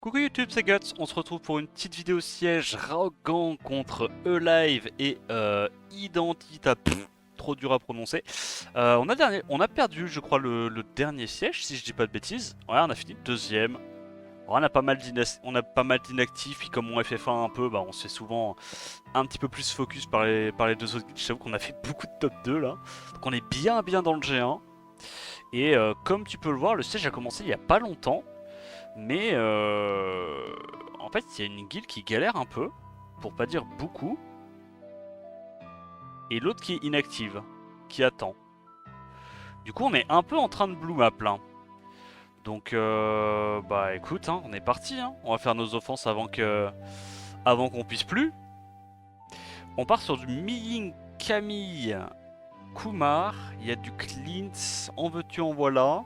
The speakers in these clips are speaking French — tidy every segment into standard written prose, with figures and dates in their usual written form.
Coucou YouTube, c'est Guts, on se retrouve pour une petite vidéo siège Raogan contre E-Live et Identita, trop dur à prononcer. On a perdu, je crois, le dernier siège, si je dis pas de bêtises. Ouais, on a fini deuxième. Ouais, on a pas mal d'inactifs, puis comme on FF1 un peu, bah, on se fait souvent un petit peu plus focus par les deux autres guildes. Je t'avoue qu'on a fait beaucoup de top 2 là. Donc on est bien dans le G1. Et comme tu peux le voir, le siège a commencé il y a pas longtemps. Mais en fait, il y a une guilde qui galère un peu, pour pas dire beaucoup, et l'autre qui est inactive, qui attend. Du coup, on est un peu en train de blue map là. Donc, bah écoute, hein, on est parti. Hein. On va faire nos offenses avant qu'on puisse plus. On part sur du Miying Camille Kumar. Il y a du Clint. En veux-tu, en voilà.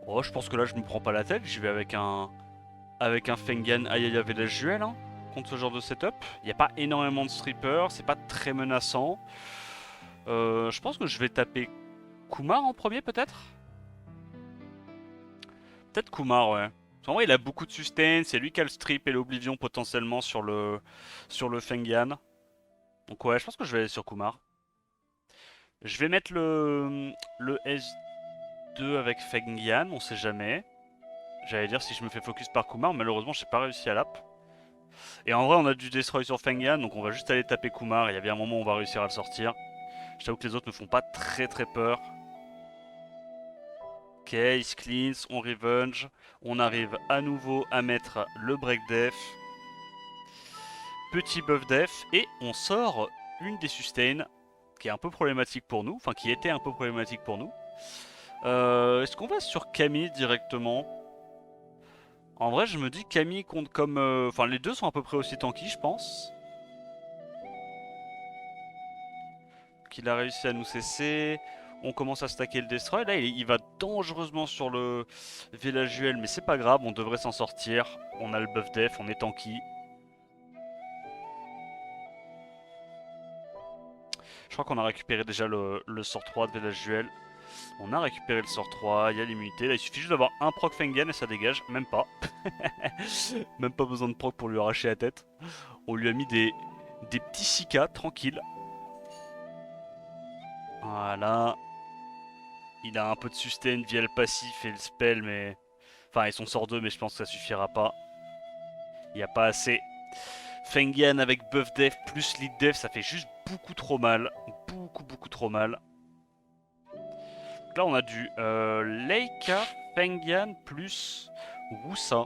Oh, je pense que là, je me prends pas la tête. J'y vais avec un Fengan Ayaya Village hein, contre ce genre de setup. Il n'y a pas énormément de strippers, c'est pas très menaçant. Je pense que je vais taper Kumar en premier peut-être. Peut-être Kumar, ouais. En vrai, il a beaucoup de sustain, c'est lui qui a le strip et l'oblivion potentiellement sur le Fengan. Donc ouais, je pense que je vais aller sur Kumar. Je vais mettre le S2 avec Fengan, on sait jamais. J'allais dire si je me fais focus par Kumar, malheureusement j'ai pas réussi à l'app. Et en vrai, on a du destroy sur Fengan, donc on va juste aller taper Kumar. Il y a bien un moment où on va réussir à le sortir. Je t'avoue que les autres me font pas très peur. Ok, il se cleanse, on revenge. On arrive à nouveau à mettre le break def. Petit buff def. Et on sort une des sustains qui est un peu problématique pour nous. Enfin, qui était un peu problématique pour nous. Est-ce qu'on va sur Camille directement? En vrai, je me dis Camille compte comme... Enfin, les deux sont à peu près aussi tanky, je pense. Qu'il a réussi à nous cesser. On commence à stacker le destroy. Là, il va dangereusement sur le Villageuel, mais c'est pas grave, on devrait s'en sortir. On a le buff def, on est tanky. Je crois qu'on a récupéré déjà le sort 3 de Villageuel. On a récupéré le sort 3, il y a l'immunité. Là, il suffit juste d'avoir un proc Fengan et ça dégage. Même pas. Même pas besoin de proc pour lui arracher la tête. On lui a mis des petits 6K, tranquille. Voilà. Il a un peu de sustain via le passif et le spell, mais... Enfin, ils sont sort 2, mais je pense que ça suffira pas. Il n'y a pas assez. Fengan avec buff def plus lead def, ça fait juste beaucoup trop mal. Beaucoup trop mal. Donc là, on a du Leica, Fengan plus Wusa.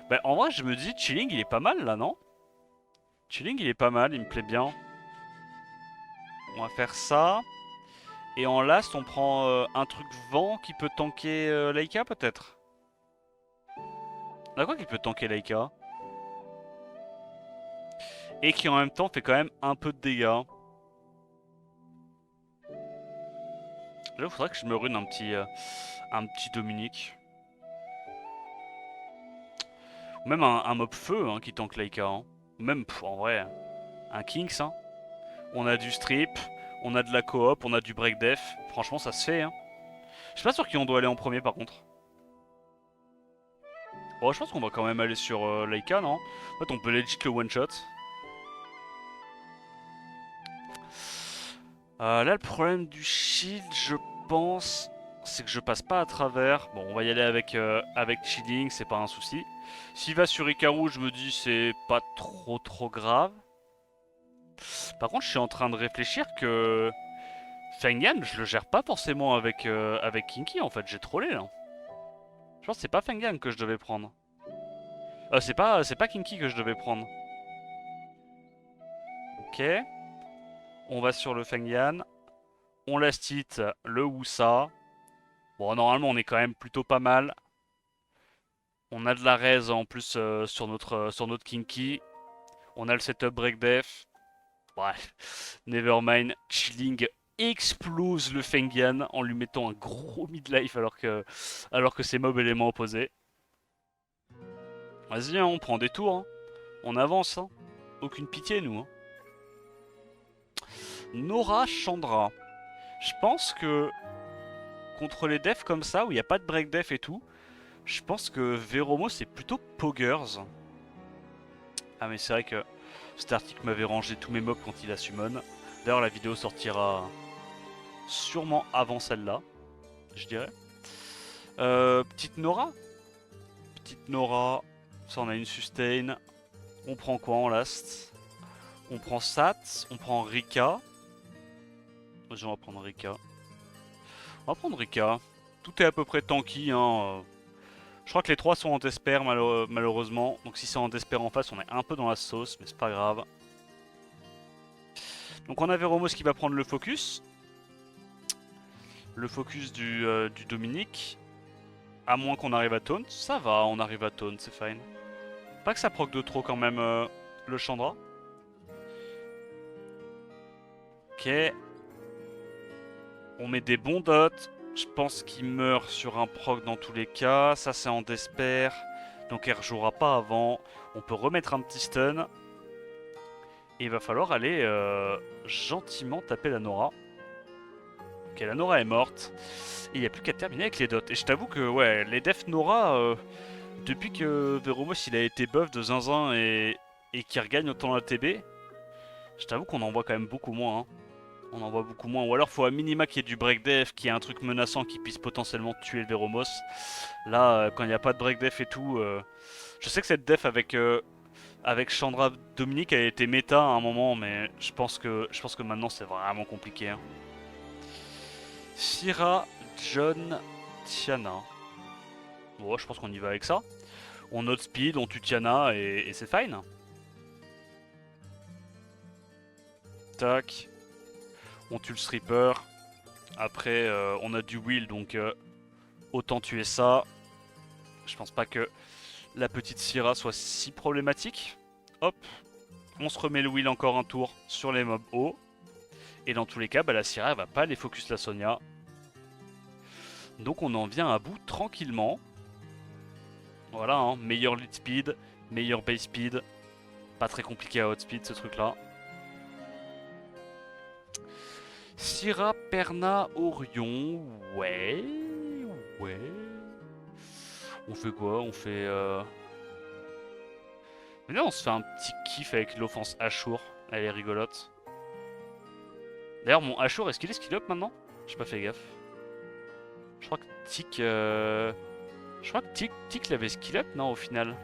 Bah, en vrai, je me dis, Chilling, il est pas mal là, non? Chilling, il est pas mal, il me plaît bien. On va faire ça. Et en last, on prend un truc vent qui peut tanker Leica, peut-être? On a quoi qui peut tanker Leica? Et qui en même temps fait quand même un peu de dégâts. Là, il faudrait que je me rune un petit Dominique. Ou même un mob feu hein, qui tank Leica. Hein. Ou même, en vrai, un Kings. Hein. On a du strip, on a de la coop, on a du break def. Franchement, ça se fait. Hein. Je suis pas sûr qui on doit aller en premier par contre. Bon, je pense qu'on va quand même aller sur Leica, non? En fait, on peut legit le one shot. Là, le problème du shield, je pense, c'est que je passe pas à travers. Bon, on va y aller avec Chilling, c'est pas un souci. S'il va sur Ikaru, je me dis c'est pas trop grave. Par contre, je suis en train de réfléchir que Fengan, je le gère pas forcément avec Kinky en fait. J'ai trollé là. Je pense que c'est pas Fengan que je devais prendre. C'est pas Kinky que je devais prendre. Ok. On va sur le Fengan. On last hit le Wusa. Bon, normalement, on est quand même plutôt pas mal. On a de la raise en plus sur notre Kinky. On a le setup break def. Bref, nevermind. Chilling explose le Fengan en lui mettant un gros midlife alors que c'est mob élément opposé. Vas-y, hein, on prend des tours. Hein. On avance. Hein. Aucune pitié, nous. Hein. Nora Chandra. Je pense que contre les defs comme ça, où il n'y a pas de break def et tout, Je pense que Véromo c'est plutôt Poggers. Ah mais c'est vrai que cet article m'avait rangé tous mes mobs quand il a summon. D'ailleurs la vidéo sortira sûrement avant celle-là, je dirais. Petite Nora. Petite Nora. Ça on a une sustain. On prend quoi en last? On prend Sat, on prend Rika. Vas-y, on va prendre Rika. On va prendre Rika. Tout est à peu près tanky, hein. Je crois que les trois sont en Despair malheureusement. Donc si c'est en Despair en face, on est un peu dans la sauce, mais c'est pas grave. Donc on a Véromos qui va prendre le focus. Le focus du Dominique. À moins qu'on arrive à taunt. Ça va, on arrive à taunt, c'est fine. Pas que ça proc de trop quand même le Chandra. Ok. On met des bons dots. Je pense qu'il meurt sur un proc dans tous les cas. Ça c'est en Despair. Donc elle rejouera pas avant. On peut remettre un petit stun. Et il va falloir aller gentiment taper la Nora. Ok, la Nora est morte. Et il n'y a plus qu'à terminer avec les dots. Et je t'avoue que ouais, les def Nora, depuis que Veromos il a été buff de zinzin et qu'il regagne autant la TB, je t'avoue qu'on en voit quand même beaucoup moins. Hein. On en voit beaucoup moins. Ou alors faut à minima qu'il y ait du break def, qu'il y ait un truc menaçant qui puisse potentiellement tuer le Veromos. Là, quand il n'y a pas de break def et tout, je sais que cette def avec Chandra Dominique elle a été méta à un moment, mais je pense que maintenant c'est vraiment compliqué. Hein. Shira, John, Tiana. Bon, je pense qu'on y va avec ça. On outspeed, on tue Tiana et c'est fine. Tac. On tue le stripper. Après, on a du will, donc autant tuer ça. Je pense pas que la petite Syrah soit si problématique. Hop. On se remet le will encore un tour sur les mobs hauts. Et dans tous les cas, bah, la Syrah elle va pas aller focus la Sonia. Donc on en vient à bout tranquillement. Voilà, hein, meilleur lead speed, meilleur base speed. Pas très compliqué à outspeed ce truc là. Syrah, Perna, Orion. Ouais. Ouais. On fait quoi? On fait. Mais là, on se fait un petit kiff avec l'offense Ashur. Elle est rigolote. D'ailleurs, mon Ashur, est-ce qu'il est skill up maintenant? J'ai pas fait gaffe. Je crois que Tic. Je crois que Tic l'avait skill up, non, au final.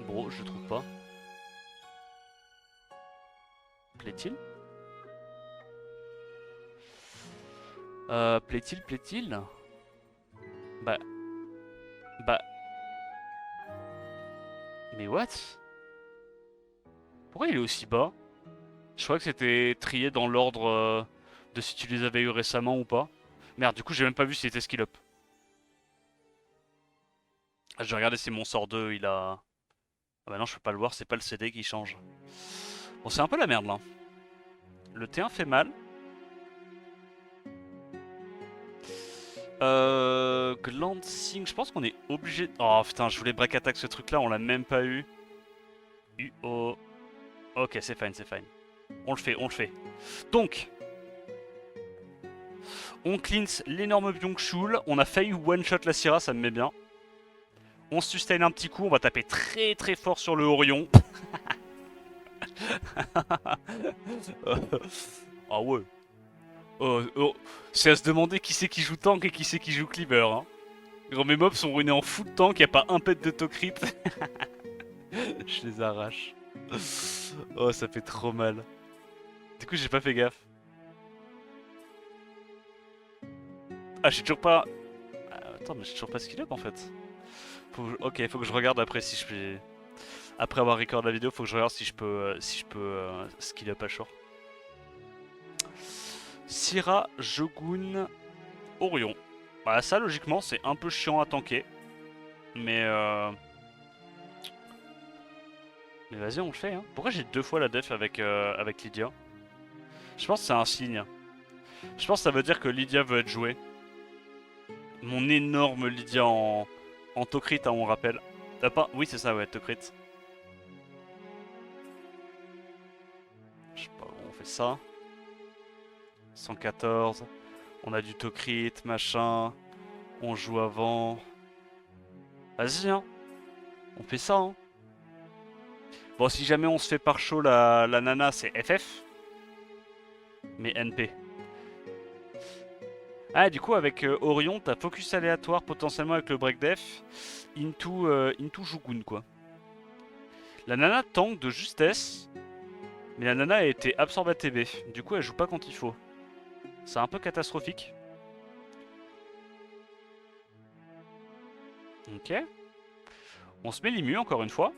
Bro, je trouve pas. Plaît-il? Plaît-il? Bah. Bah. Mais what? Pourquoi il est aussi bas? Je crois que c'était trié dans l'ordre de si tu les avais eu récemment ou pas. Merde, du coup, j'ai même pas vu s'il était skill up. Ah, je vais regarder si mon sort 2 il a. Ah bah non, je peux pas le voir, c'est pas le CD qui change. Bon, c'est un peu la merde là. Le T1 fait mal. Glancing, je pense qu'on est obligé. Oh putain, je voulais break attack ce truc là, on l'a même pas eu. UO. Ok, c'est fine, c'est fine. On le fait, on le fait. Donc, on cleanse l'énorme Byung-Chul. On a failli one-shot la Syrah, ça me met bien. On sustain un petit coup, on va taper très très fort sur le Orion. Ah ouais. C'est à se demander qui c'est qui joue tank et qui c'est qui joue cleaver. Hein. Quand mes mobs sont ruinés en full tank, y a pas un pet de tocrit. Je les arrache. Oh, ça fait trop mal. Du coup, j'ai pas fait gaffe. Ah, j'ai toujours pas. Attends, mais j'ai toujours pas skill up en fait. Ok, faut que je regarde après si je peux. Après avoir record la vidéo, faut que je regarde si je peux, skill up à short. Syrah, Jogun, Orion. Bah ça logiquement c'est un peu chiant à tanker. Mais Mais vas-y on le fait hein. Pourquoi j'ai deux fois la def avec Lydia? Je pense que c'est un signe. Je pense que ça veut dire que Lydia veut être jouée. Mon énorme Lydia en Tokrit hein, on rappelle. T'as pas... Oui c'est ça ouais, Tokrit. Je sais pas, on fait ça. 114. On a du Tokrit, machin. On joue avant. Vas-y, hein. On fait ça, hein. Bon, si jamais on se fait par chaud la nana, c'est FF. Mais NP. Ah, du coup, avec Orion, t'as focus aléatoire potentiellement avec le break def into Jugun, quoi. La nana tank de justesse, mais la nana a été absorbe ATB. Du coup, elle joue pas quand il faut. C'est un peu catastrophique. Ok. On se met l'immu encore une fois.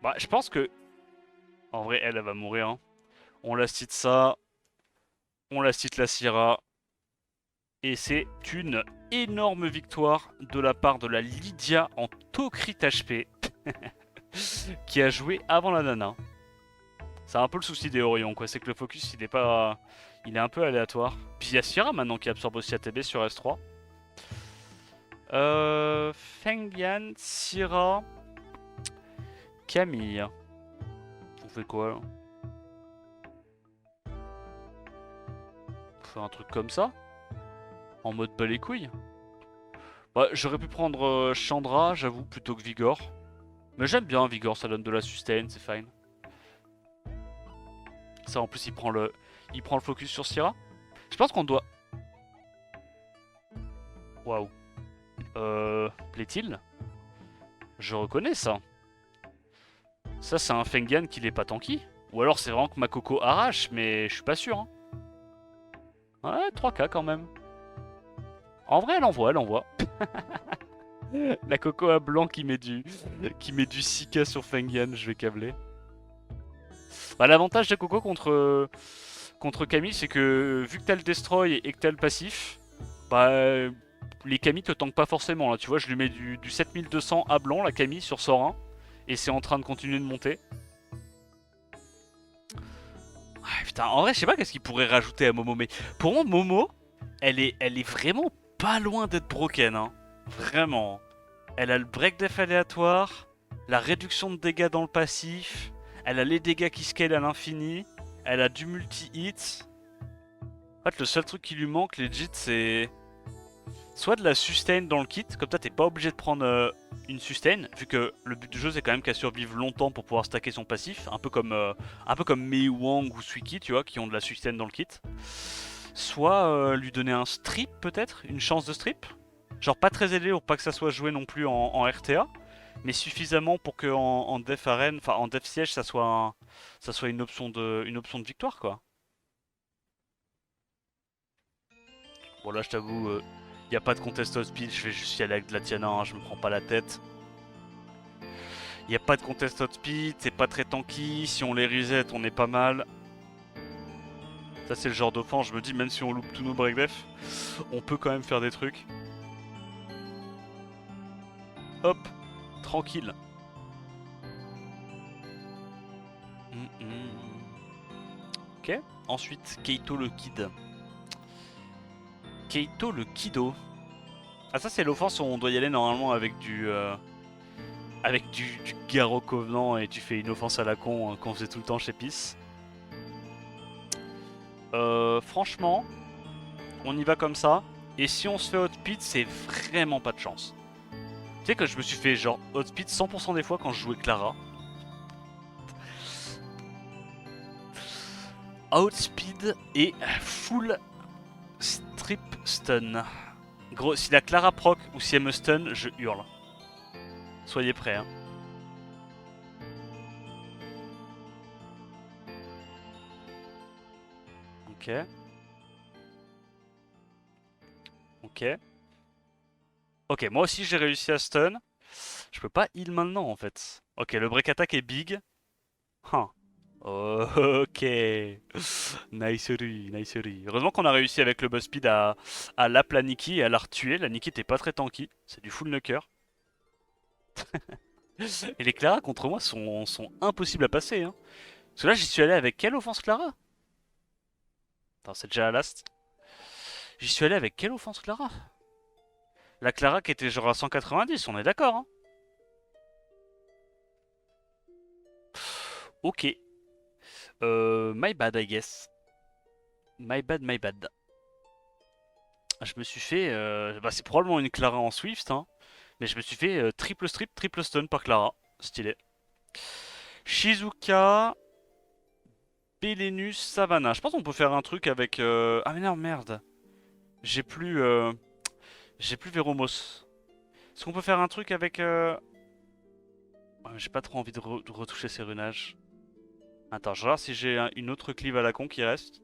Bah, je pense que. En vrai, elle va mourir. Hein. On la cite ça. On la cite la Syrah. Et c'est une énorme victoire de la part de la Lydia en Tokrit HP. Qui a joué avant la nana. C'est un peu le souci des Orion, quoi. C'est que le focus, il est pas. Il est un peu aléatoire. Puis il y a Syrah maintenant qui absorbe aussi ATB sur S3. Fengyan, Syrah, Camille. On fait quoi là? On fait un truc comme ça? En mode pas les couilles? Bah, j'aurais pu prendre Chandra, j'avoue, plutôt que Vigor. Mais j'aime bien Vigor, ça donne de la sustain, c'est fine. Ça, en plus, il prend le focus sur Syrah. Je pense qu'on doit. Waouh. Plaît-il? Je reconnais ça. Ça, c'est un Fengan qui n'est pas tanky. Ou alors, c'est vraiment que ma coco arrache, mais je suis pas sûr. Hein. Ouais, 3K quand même. En vrai, elle envoie, elle envoie. La coco à blanc qui met du 6K sur Fengan, je vais câbler. Bah, l'avantage de Coco contre Camille, c'est que vu que t'as le destroy et que t'as le passif, bah les Camille te tankent pas forcément. Là, tu vois, je lui mets du 7200 à blanc, la Camille, sur sort 1, et c'est en train de continuer de monter. Ouais, putain, en vrai, je sais pas qu'est-ce qu'il pourrait rajouter à Momo, mais pour moi, Momo, elle est vraiment pas loin d'être broken, hein. Vraiment. Elle a le break def aléatoire, la réduction de dégâts dans le passif, elle a les dégâts qui scale à l'infini, elle a du multi-hit. En fait, le seul truc qui lui manque, legit, c'est soit de la sustain dans le kit, comme ça t'es pas obligé de prendre une sustain, vu que le but du jeu c'est quand même qu'elle survive longtemps pour pouvoir stacker son passif, un peu comme Mei Wang ou Suiki, tu vois, qui ont de la sustain dans le kit. Soit lui donner un strip peut-être, une chance de strip. Genre pas très élevé pour pas que ça soit joué non plus en RTA, mais suffisamment pour que en def arène, enfin en def siège, ça soit une option de victoire quoi. Bon là je t'avoue, y a pas de contest au speed, je vais juste y aller avec de la Tiana, hein, je me prends pas la tête. Y a pas de contest hot speed, c'est pas très tanky, si on les reset on est pas mal. Ça c'est le genre d'offense, je me dis même si on loupe tous nos break def, on peut quand même faire des trucs. Hop, tranquille. Ok, ensuite Keito le Kid. Keito le Kido. Ah ça c'est l'offense où on doit y aller normalement avec du Garo Covenant et tu fais une offense à la con qu'on faisait tout le temps chez Peace. Franchement, on y va comme ça. Et si on se fait hot-speed, c'est vraiment pas de chance. Tu sais que je me suis fait genre hot-speed 100% des fois quand je jouais Clara. Outspeed et full strip stun. Gros, si la Clara proc ou si elle me stun, je hurle. Soyez prêts. Hein. Ok. Ok. Ok, moi aussi j'ai réussi à stun. Je peux pas heal maintenant en fait. Ok, le break attack est big. Huh. Ok. Nicerie, nicerie. Heureusement qu'on a réussi avec le boss speed à la Nikki et à la retuer. La Nikki était pas très tanky. C'est du full knocker. Et les Clara contre moi sont impossibles à passer. Hein. Parce que là, j'y suis allé avec quelle offense Clara? Attends, c'est déjà la last. J'y suis allé avec quelle offense Clara? La Clara qui était genre à 190, on est d'accord. Hein. Ok. My bad, I guess. My bad, my bad. Je me suis fait... bah, c'est probablement une Clara en Swift, hein. Mais je me suis fait triple strip, triple stun par Clara. Stylé. Shizuka, Belenus, Savannah. Je pense qu'on peut faire un truc avec... Ah mais non, merde. J'ai plus... J'ai plus Veromos. Est-ce qu'on peut faire un truc avec... Ouais, j'ai pas trop envie de retoucher ces runages. Attends, je regarde si j'ai une autre cleave à la con qui reste.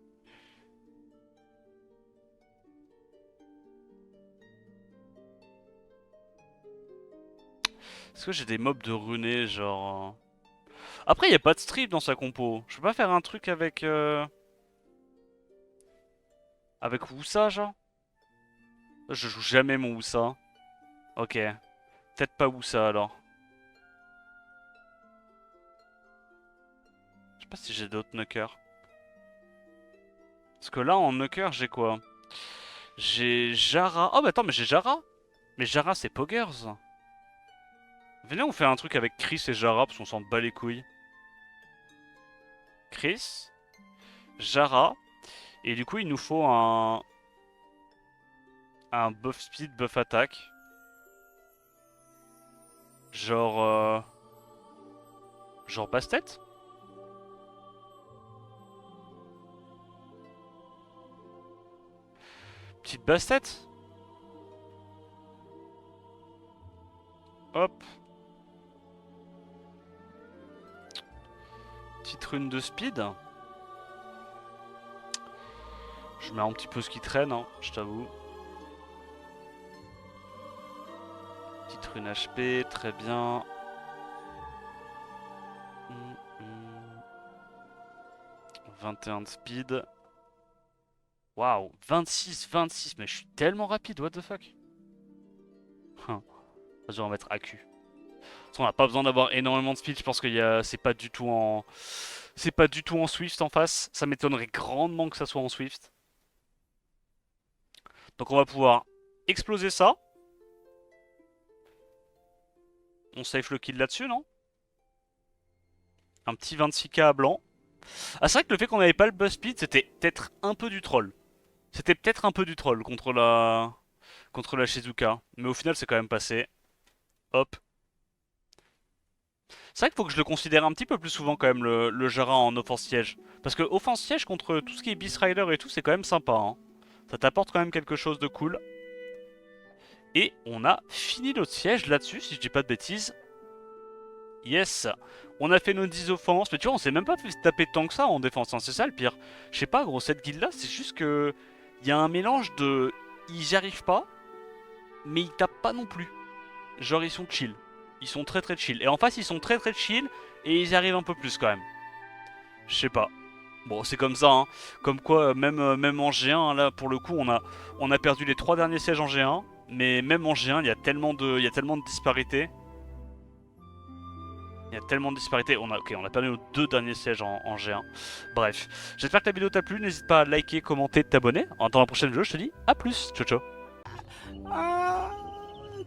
Est-ce que j'ai des mobs de runés, genre... Après, y a pas de strip dans sa compo. Je peux pas faire un truc avec... Avec Wusa, genre? Je joue jamais mon Wusa. Ok. Peut-être pas Wusa, alors. Je sais pas si j'ai d'autres knockers. Parce que là, en knocker, j'ai quoi? J'ai Jara. Oh, bah attends, mais j'ai Jara. Mais Jara, c'est Poggers. Venez, on fait un truc avec Chris et Jara, parce qu'on s'en bat les couilles. Chris, Jara, et du coup, il nous faut un buff speed, buff attaque. Genre... Genre Bastet? Petite Bastet? Hop. Petite rune de speed. Je mets un petit peu ce qui traîne, hein, je t'avoue. Petite rune HP, très bien. 21 de speed. Waouh, 26, 26, mais je suis tellement rapide, what the fuck. Vas-y, on va mettre AQ. On n'a pas besoin d'avoir énormément de speed, je pense que c'est pas du tout en... C'est pas du tout en Swift en face. Ça m'étonnerait grandement que ça soit en Swift. Donc on va pouvoir exploser ça. On safe le kill là-dessus, non? Un petit 26k à blanc. Ah, c'est vrai que le fait qu'on n'avait pas le buzz speed, c'était peut-être un peu du troll. C'était peut-être un peu du troll contre la Shizuka. Mais au final, c'est quand même passé. Hop. C'est vrai qu'il faut que je le considère un petit peu plus souvent quand même, le Jara en offense siège. Parce que offense siège contre tout ce qui est Beast Rider et tout, c'est quand même sympa, hein. Ça t'apporte quand même quelque chose de cool. Et on a fini notre siège là-dessus, si je dis pas de bêtises. Yes. On a fait nos 10 offenses, mais tu vois, on s'est même pas fait taper tant que ça en défense, hein. C'est ça le pire. Je sais pas, gros, cette guilde-là, c'est juste que... Il y a un mélange de... Ils y arrivent pas, mais ils tapent pas non plus. Genre, ils sont chill. Ils sont très très chill. Et en face, ils sont très très chill, et ils y arrivent un peu plus quand même. Je sais pas. Bon, c'est comme ça, hein. Comme quoi, même en G1, là, pour le coup, on a perdu les 3 derniers sièges en G1. Mais même en G1, il y a tellement de disparités. Il y a tellement de disparités. Ok, on a perdu nos 2 derniers sièges en G1. Bref, j'espère que la vidéo t'a plu. N'hésite pas à liker, commenter, t'abonner. En attendant la prochaine vidéo, je te dis à plus. Ciao, ciao.